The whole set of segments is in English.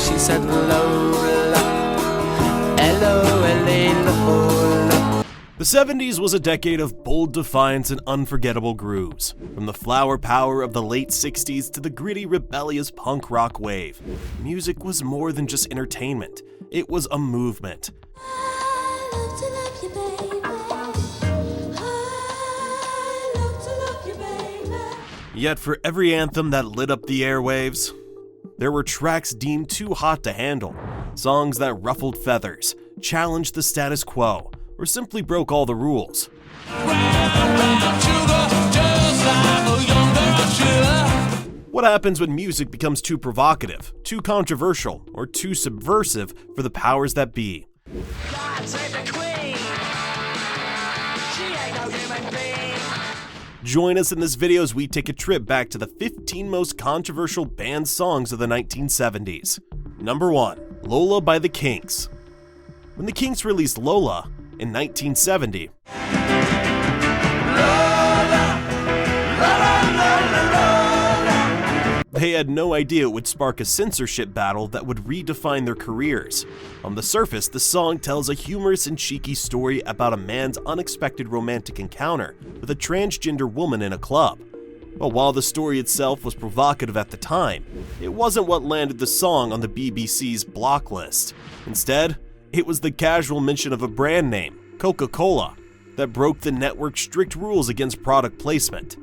she said Lola, Lola. The 70s was a decade of bold defiance and unforgettable grooves. From the flower power of the late 60s to the gritty, rebellious punk rock wave, music was more than just entertainment. It was a movement. Yet for every anthem that lit up the airwaves, there were tracks deemed too hot to handle, songs that ruffled feathers, challenged the status quo, or simply broke all the rules. What happens when music becomes too provocative, too controversial, or too subversive for the powers that be? Join us in this video as we take a trip back to the 15 most controversial banned songs of the 1970s. Number 1. Lola by the Kinks. When the Kinks released Lola in 1970, they had no idea it would spark a censorship battle that would redefine their careers. On the surface, the song tells a humorous and cheeky story about a man's unexpected romantic encounter with a transgender woman in a club. But while the story itself was provocative at the time, it wasn't what landed the song on the BBC's block list. Instead, it was the casual mention of a brand name, Coca-Cola, that broke the network's strict rules against product placement.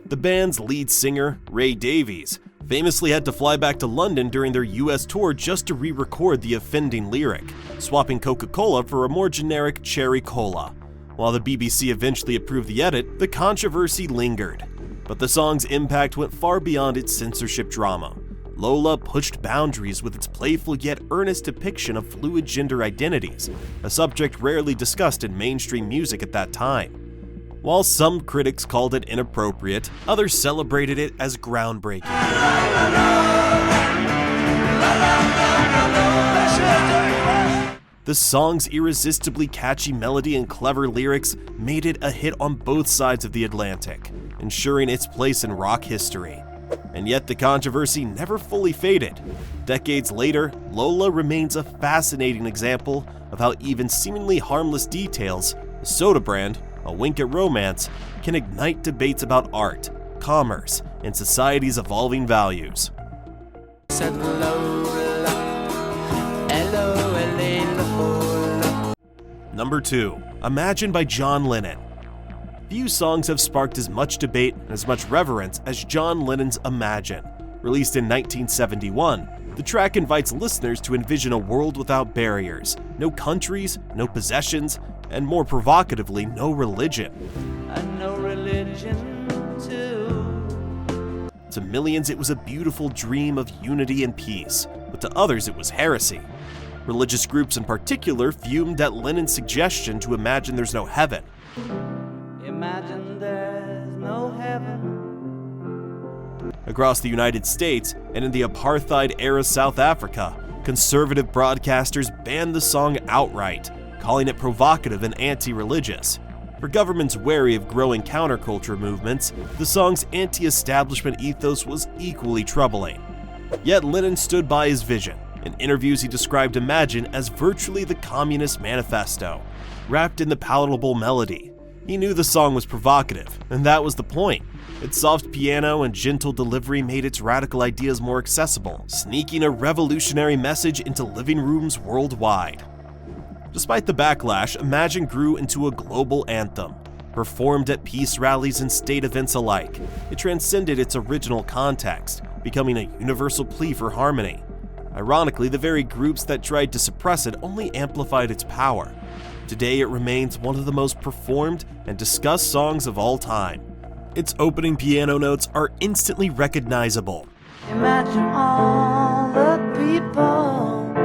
The band's lead singer, Ray Davies, famously had to fly back to London during their US tour just to re-record the offending lyric, swapping Coca-Cola for a more generic Cherry Cola. While the BBC eventually approved the edit, the controversy lingered. But the song's impact went far beyond its censorship drama. Lola pushed boundaries with its playful yet earnest depiction of fluid gender identities, a subject rarely discussed in mainstream music at that time. While some critics called it inappropriate, others celebrated it as groundbreaking. The song's irresistibly catchy melody and clever lyrics made it a hit on both sides of the Atlantic, ensuring its place in rock history. And yet the controversy never fully faded. Decades later, Lola remains a fascinating example of how even seemingly harmless details, a soda brand, a wink at romance, can ignite debates about art, commerce, and society's evolving values. Said Lola, Lola. Number 2. Imagine by John Lennon. Few songs have sparked as much debate and as much reverence as John Lennon's Imagine. Released in 1971, the track invites listeners to envision a world without barriers, no countries, no possessions, and more provocatively, no religion. And no religion too. To millions, it was a beautiful dream of unity and peace, but to others, it was heresy. Religious groups in particular fumed at Lennon's suggestion to imagine there's no heaven. Imagine there's no heaven. Across the United States and in the apartheid-era South Africa, conservative broadcasters banned the song outright, calling it provocative and anti-religious. For governments wary of growing counterculture movements, the song's anti-establishment ethos was equally troubling. Yet Lennon stood by his vision. In interviews, he described Imagine as virtually the Communist Manifesto, wrapped in the palatable melody. He knew the song was provocative, and that was the point. Its soft piano and gentle delivery made its radical ideas more accessible, sneaking a revolutionary message into living rooms worldwide. Despite the backlash, Imagine grew into a global anthem. Performed at peace rallies and state events alike, it transcended its original context, becoming a universal plea for harmony. Ironically, the very groups that tried to suppress it only amplified its power. Today, it remains one of the most performed and discussed songs of all time. Its opening piano notes are instantly recognizable. Imagine all the people.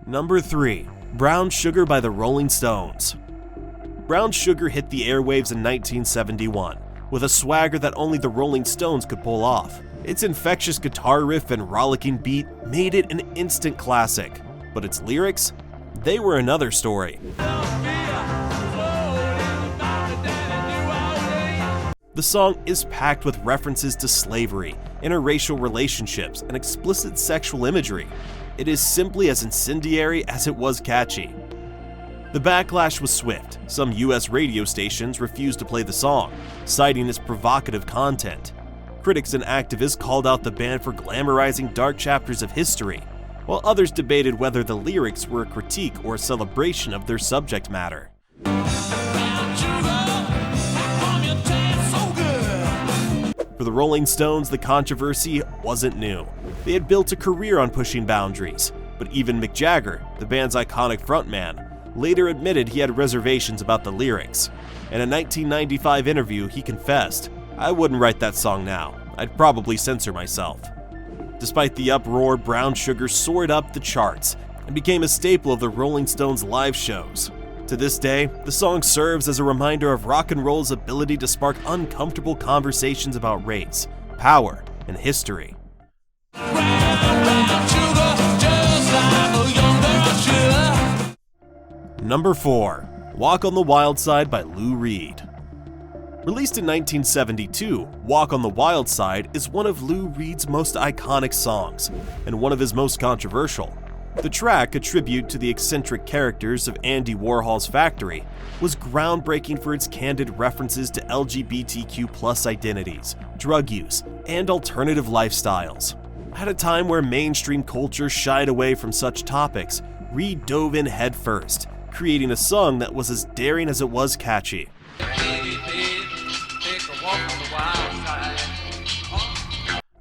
Number 3. Brown Sugar by the Rolling Stones. Brown Sugar hit the airwaves in 1971, with a swagger that only the Rolling Stones could pull off. Its infectious guitar riff and rollicking beat made it an instant classic, but its lyrics? They were another story. The The song is packed with references to slavery, interracial relationships, and explicit sexual imagery. It is simply as incendiary as it was catchy. The backlash was swift. Some US radio stations refused to play the song, citing its provocative content. Critics and activists called out the band for glamorizing dark chapters of history, while others debated whether the lyrics were a critique or a celebration of their subject matter. For the Rolling Stones, the controversy wasn't new. They had built a career on pushing boundaries, but even Mick Jagger, the band's iconic frontman, later admitted he had reservations about the lyrics. In a 1995 interview, he confessed, "I wouldn't write that song now. I'd probably censor myself." Despite the uproar, Brown Sugar soared up the charts and became a staple of the Rolling Stones' live shows. To this day, the song serves as a reminder of rock and roll's ability to spark uncomfortable conversations about race, power, and history. Number 4. Walk on the Wild Side by Lou Reed. Released in 1972, Walk on the Wild Side is one of Lou Reed's most iconic songs, and one of his most controversial. The track, a tribute to the eccentric characters of Andy Warhol's Factory, was groundbreaking for its candid references to LGBTQ+ identities, drug use, and alternative lifestyles. At a time where mainstream culture shied away from such topics, Reed dove in headfirst, creating a song that was as daring as it was catchy.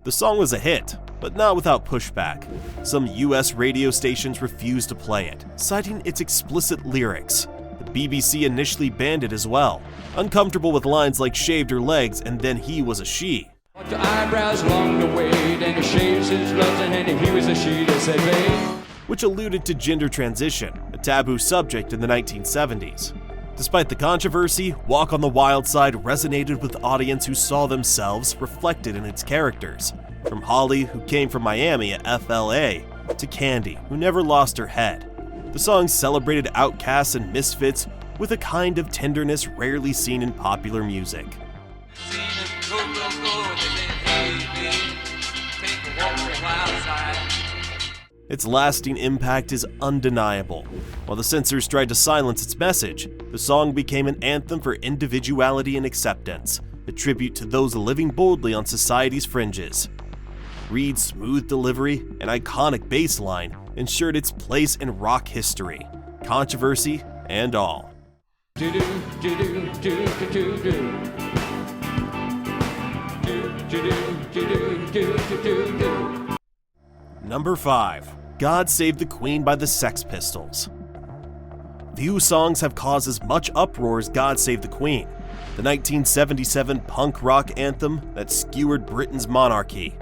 The song was a hit, but not without pushback. Some US radio stations refused to play it, citing its explicit lyrics. The BBC initially banned it as well, uncomfortable with lines like "shaved her legs" and "then he was a she." Your eyebrows long to wait, and he shaves his legs, and he was a she, they said, babe. Which alluded to gender transition, a taboo subject in the 1970s. Despite the controversy, Walk on the Wild Side resonated with the audience who saw themselves reflected in its characters. From Holly, who came from Miami at FLA, to Candy, who never lost her head. The song celebrated outcasts and misfits with a kind of tenderness rarely seen in popular music. Its lasting impact is undeniable. While the censors tried to silence its message, the song became an anthem for individuality and acceptance, a tribute to those living boldly on society's fringes. Reed's smooth delivery and iconic bass line ensured its place in rock history, controversy and all. Number 5. God Save the Queen by the Sex Pistols. Few songs have caused as much uproar as God Save the Queen, the 1977 punk rock anthem that skewered Britain's monarchy.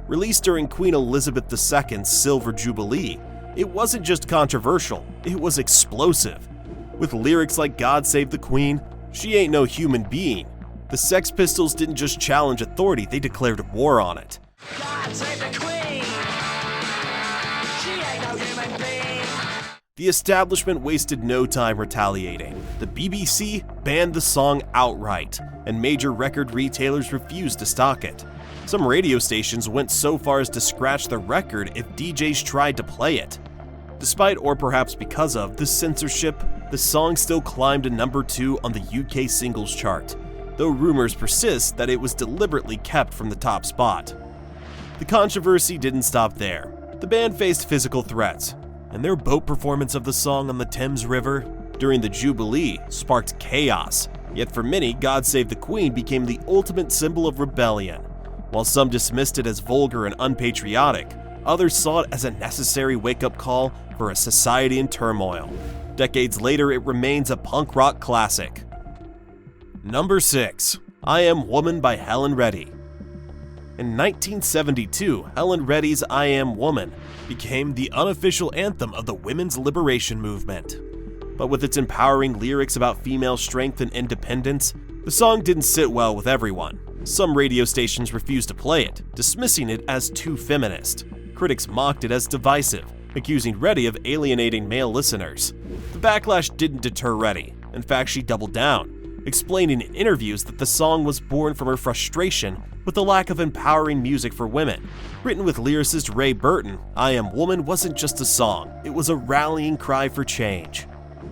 Released during Queen Elizabeth II's Silver Jubilee, it wasn't just controversial, it was explosive. With lyrics like "God Save the Queen," "She ain't no human being," the Sex Pistols didn't just challenge authority, they declared war on it. God save the Queen! She ain't no human being! The establishment wasted no time retaliating. The BBC banned the song outright, and major record retailers refused to stock it. Some radio stations went so far as to scratch the record if DJs tried to play it. Despite, or perhaps because of, the censorship, the song still climbed to number 2 on the UK singles chart, though rumors persist that it was deliberately kept from the top spot. The controversy didn't stop there. The band faced physical threats, and their boat performance of the song on the Thames River during the Jubilee sparked chaos, yet for many, God Save the Queen became the ultimate symbol of rebellion. While some dismissed it as vulgar and unpatriotic, others saw it as a necessary wake-up call for a society in turmoil. Decades later, it remains a punk rock classic. Number 6. I Am Woman by Helen Reddy. In 1972, Helen Reddy's I Am Woman became the unofficial anthem of the women's liberation movement. But with its empowering lyrics about female strength and independence, the song didn't sit well with everyone. Some radio stations refused to play it, dismissing it as too feminist. Critics mocked it as divisive, accusing Reddy of alienating male listeners. The backlash didn't deter Reddy. In fact, she doubled down, explaining in interviews that the song was born from her frustration with the lack of empowering music for women. Written with lyricist Ray Burton, I Am Woman wasn't just a song, it was a rallying cry for change.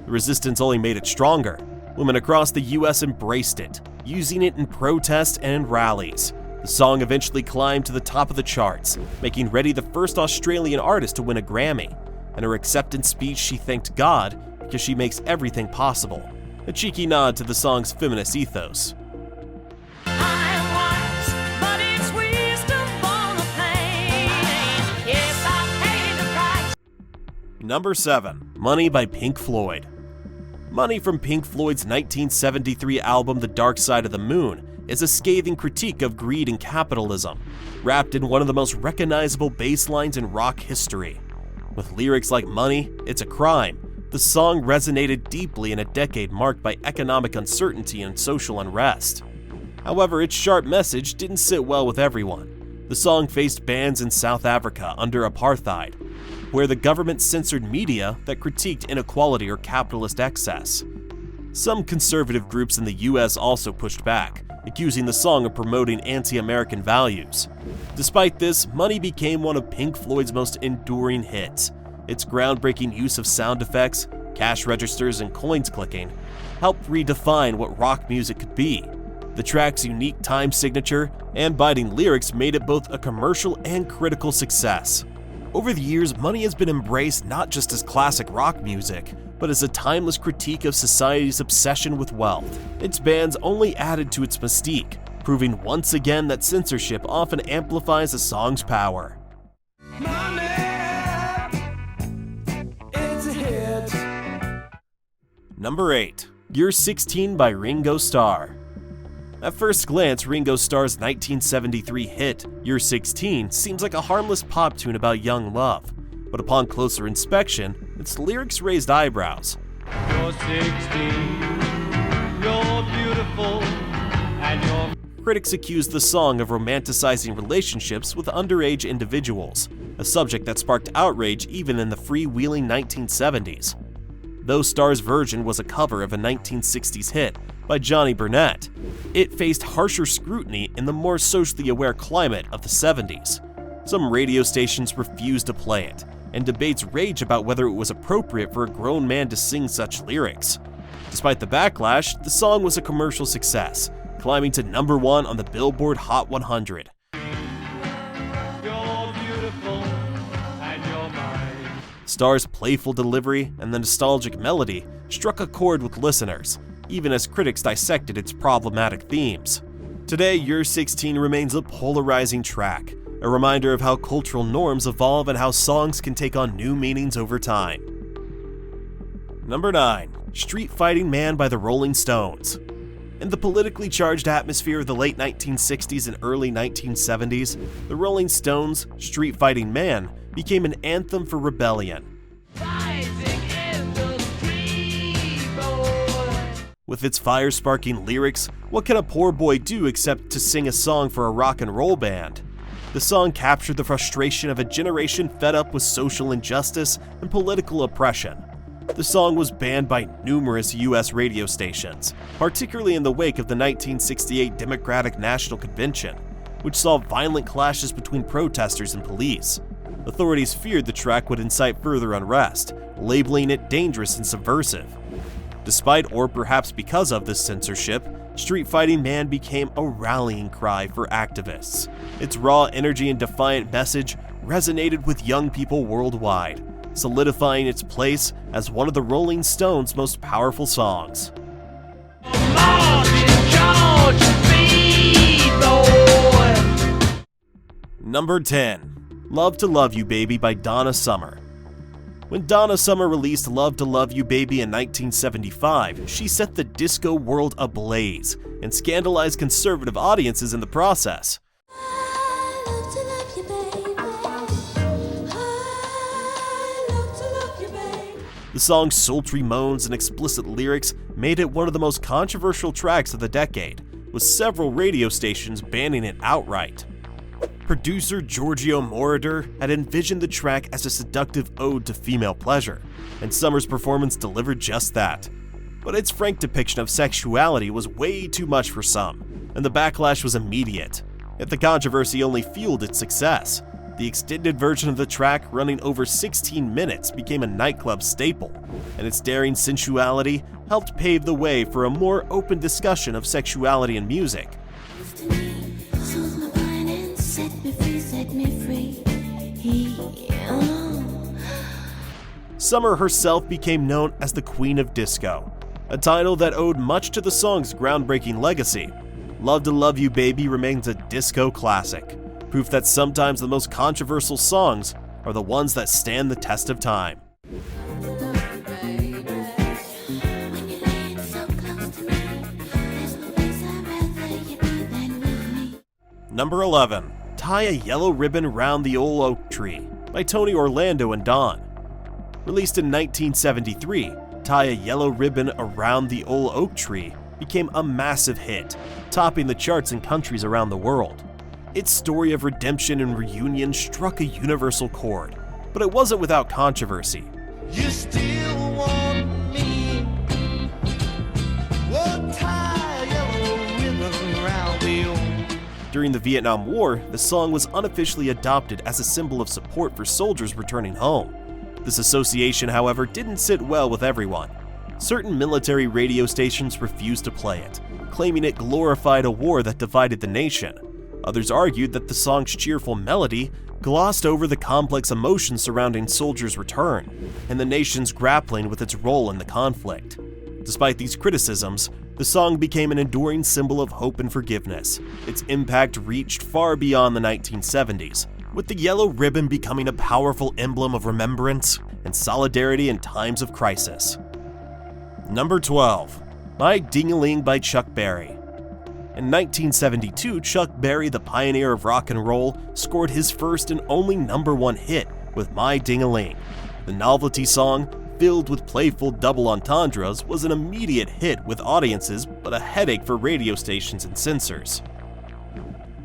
The resistance only made it stronger. Women across the US embraced it, using it in protests and in rallies. The song eventually climbed to the top of the charts, making Reddy the first Australian artist to win a Grammy. In her acceptance speech, she thanked God because she makes everything possible, a cheeky nod to the song's feminist ethos. Number 7. Money by Pink Floyd. Money from Pink Floyd's 1973 album The Dark Side of the Moon is a scathing critique of greed and capitalism, wrapped in one of the most recognizable bass lines in rock history. With lyrics like "Money, it's a crime," the song resonated deeply in a decade marked by economic uncertainty and social unrest. However, its sharp message didn't sit well with everyone. The song faced bans in South Africa under apartheid, where the government censored media that critiqued inequality or capitalist excess. Some conservative groups in the US also pushed back, accusing the song of promoting anti-American values. Despite this, Money became one of Pink Floyd's most enduring hits. Its groundbreaking use of sound effects, cash registers, and coins clicking helped redefine what rock music could be. The track's unique time signature and biting lyrics made it both a commercial and critical success. Over the years, Money has been embraced not just as classic rock music, but as a timeless critique of society's obsession with wealth. Its bans only added to its mystique, proving once again that censorship often amplifies a song's power. Money, it's a hit. Number 8. You're 16 by Ringo Starr. At first glance, Ringo Starr's 1973 hit, You're 16, seems like a harmless pop tune about young love, but upon closer inspection, its lyrics raised eyebrows. You're 16, you're beautiful, and you're... Critics accused the song of romanticizing relationships with underage individuals, a subject that sparked outrage even in the freewheeling 1970s. Though Starr's version was a cover of a 1960s hit by Johnny Burnett, it faced harsher scrutiny in the more socially aware climate of the 70s. Some radio stations refused to play it, and debates raged about whether it was appropriate for a grown man to sing such lyrics. Despite the backlash, the song was a commercial success, climbing to number 1 on the Billboard Hot 100. You're beautiful, and you're mine. Starr's playful delivery and the nostalgic melody struck a chord with listeners, even as critics dissected its problematic themes. Today, You're 16 remains a polarizing track, a reminder of how cultural norms evolve and how songs can take on new meanings over time. Number 9. Street Fighting Man by the Rolling Stones. In the politically charged atmosphere of the late 1960s and early 1970s, the Rolling Stones' Street Fighting Man became an anthem for rebellion. With its fire-sparking lyrics, what can a poor boy do except to sing a song for a rock and roll band? The song captured the frustration of a generation fed up with social injustice and political oppression. The song was banned by numerous US radio stations, particularly in the wake of the 1968 Democratic National Convention, which saw violent clashes between protesters and police. Authorities feared the track would incite further unrest, labeling it dangerous and subversive. Despite, or perhaps because of this censorship, Street Fighting Man became a rallying cry for activists. Its raw energy and defiant message resonated with young people worldwide, solidifying its place as one of the Rolling Stones' most powerful songs. Number 10. Love to Love You Baby by Donna Summer. When Donna Summer released Love to Love You Baby in 1975, she set the disco world ablaze and scandalized conservative audiences in the process. The song's sultry moans and explicit lyrics made it one of the most controversial tracks of the decade, with several radio stations banning it outright. Producer Giorgio Moroder had envisioned the track as a seductive ode to female pleasure, and Summer's performance delivered just that. but its frank depiction of sexuality was way too much for some, and the backlash was immediate. Yet the controversy only fueled its success. The extended version of the track, running over 16 minutes, became a nightclub staple, and its daring sensuality helped pave the way for a more open discussion of sexuality in music. Summer herself became known as the Queen of Disco, a title that owed much to the song's groundbreaking legacy. Love to Love You Baby remains a disco classic, proof that sometimes the most controversial songs are the ones that stand the test of time. Number 11. Tie a Yellow Ribbon Round the Old Oak Tree by Tony Orlando and Dawn. Released in 1973, Tie a Yellow Ribbon Around the Old Oak Tree became a massive hit, topping the charts in countries around the world. Its story of redemption and reunion struck a universal chord, but it wasn't without controversy. You still want me? Well, tie a yellow ribbon round the old. During the Vietnam War, the song was unofficially adopted as a symbol of support for soldiers returning home. This association, however, didn't sit well with everyone. Certain military radio stations refused to play it, claiming it glorified a war that divided the nation. Others argued that the song's cheerful melody glossed over the complex emotions surrounding soldiers' return and the nation's grappling with its role in the conflict. Despite these criticisms, the song became an enduring symbol of hope and forgiveness. Its impact reached far beyond the 1970s, with the yellow ribbon becoming a powerful emblem of remembrance and solidarity in times of crisis. Number 12. My Ding-a-Ling by Chuck Berry. In 1972, Chuck Berry, the pioneer of rock and roll, scored his first and only #1 hit with My Ding-a-Ling. The novelty song, filled with playful double entendres, was an immediate hit with audiences, but a headache for radio stations and censors.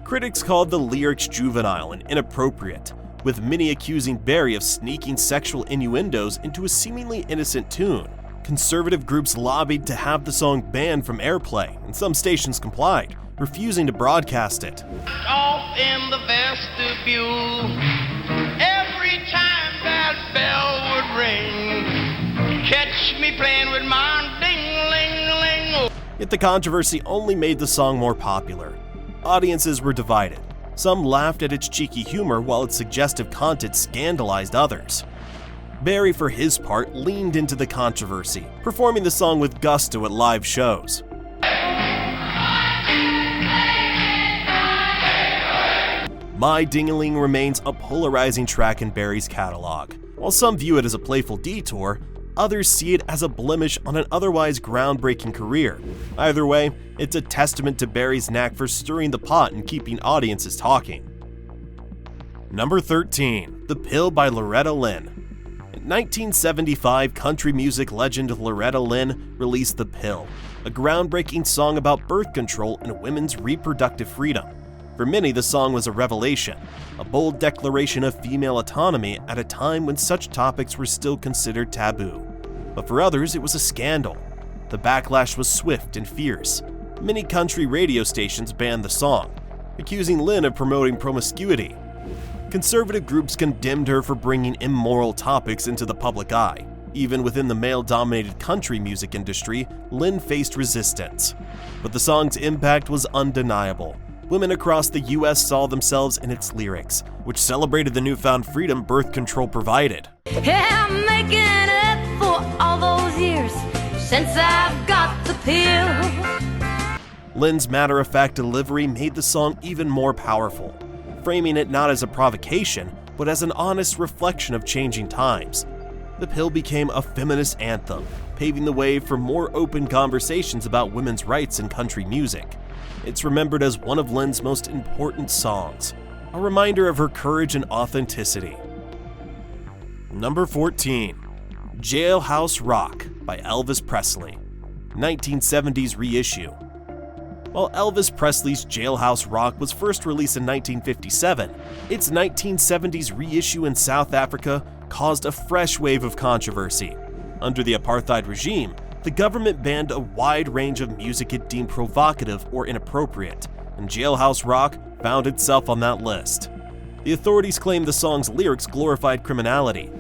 Critics called the lyrics juvenile and inappropriate, with many accusing Berry of sneaking sexual innuendos into a seemingly innocent tune. Conservative groups lobbied to have the song banned from airplay, and some stations complied, refusing to broadcast it. Off in the vestibule, every time that bell would ring, catch me playing with my ding-a-ling-a-ling. Yet the controversy only made the song more popular. Audiences were divided. Some laughed at its cheeky humor while its suggestive content scandalized others. Berry, for his part, leaned into the controversy, performing the song with gusto at live shows. My Ding-a-Ling remains a polarizing track in Berry's catalog. While some view it as a playful detour, others see it as a blemish on an otherwise groundbreaking career. Either way, it's a testament to Berry's knack for stirring the pot and keeping audiences talking. Number 13. The Pill by Loretta Lynn. In 1975, country music legend Loretta Lynn released The Pill, a groundbreaking song about birth control and women's reproductive freedom. For many, the song was a revelation, a bold declaration of female autonomy at a time when such topics were still considered taboo. But for others, it was a scandal. The backlash was swift and fierce. Many country radio stations banned the song, accusing Lynn of promoting promiscuity. Conservative groups condemned her for bringing immoral topics into the public eye. Even within the male-dominated country music industry, Lynn faced resistance. But the song's impact was undeniable. Women across the US saw themselves in its lyrics, which celebrated the newfound freedom birth control provided. Yeah, I'm making up for all those years since I've got the pill. Lynn's matter-of-fact delivery made the song even more powerful, framing it not as a provocation, but as an honest reflection of changing times. The Pill became a feminist anthem, paving the way for more open conversations about women's rights in country music. It's remembered as one of Lynn's most important songs, a reminder of her courage and authenticity. Number 14. Jailhouse Rock by Elvis Presley, 1970s reissue. While Elvis Presley's Jailhouse Rock was first released in 1957, its 1970s reissue in South Africa caused a fresh wave of controversy. Under the apartheid regime, The government banned a wide range of music it deemed provocative or inappropriate, and Jailhouse Rock found itself on that list. The authorities claimed the song's lyrics glorified criminality,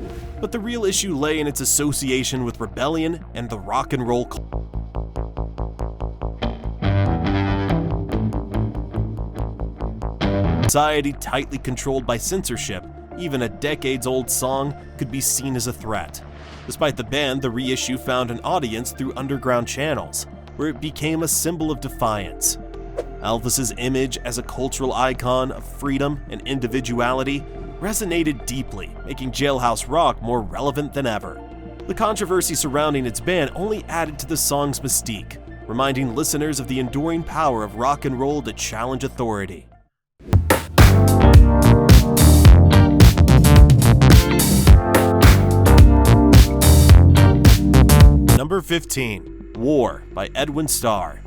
but the real issue lay in its association with rebellion and the rock and roll culture. Society tightly controlled by censorship, even a decades-old song could be seen as a threat. Despite the ban, the reissue found an audience through underground channels, where it became a symbol of defiance. Elvis's image as a cultural icon of freedom and individuality resonated deeply, making Jailhouse Rock more relevant than ever. The controversy surrounding its ban only added to the song's mystique, reminding listeners of the enduring power of rock and roll to challenge authority. Number 15. War by Edwin Starr.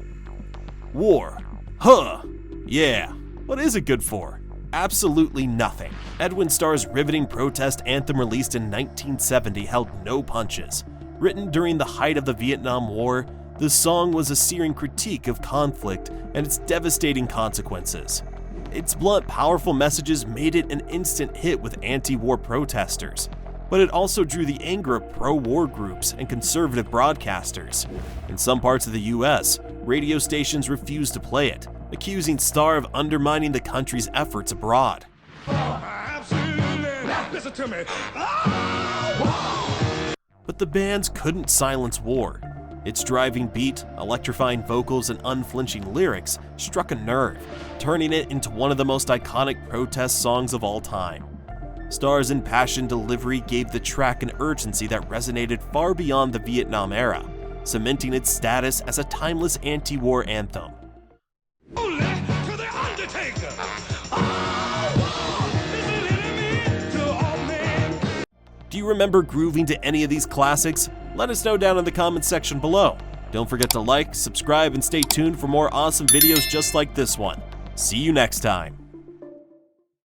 War. Huh. Yeah. What is it good for? Absolutely nothing. Edwin Starr's riveting protest anthem released in 1970 held no punches. Written during the height of the Vietnam War, the song was a searing critique of conflict and its devastating consequences. Its blunt, powerful messages made it an instant hit with anti-war protesters, but it also drew the anger of pro-war groups and conservative broadcasters. In some parts of the US, radio stations refused to play it, accusing Starr of undermining the country's efforts abroad. Listen to me. But the bands couldn't silence war. Its driving beat, electrifying vocals, and unflinching lyrics struck a nerve, turning it into one of the most iconic protest songs of all time. Starr's impassioned delivery gave the track an urgency that resonated far beyond the Vietnam era, cementing its status as a timeless anti-war anthem. Only to the Undertaker. Do you remember grooving to any of these classics? Let us know down in the comments section below. Don't forget to like, subscribe, and stay tuned for more awesome videos just like this one. See you next time.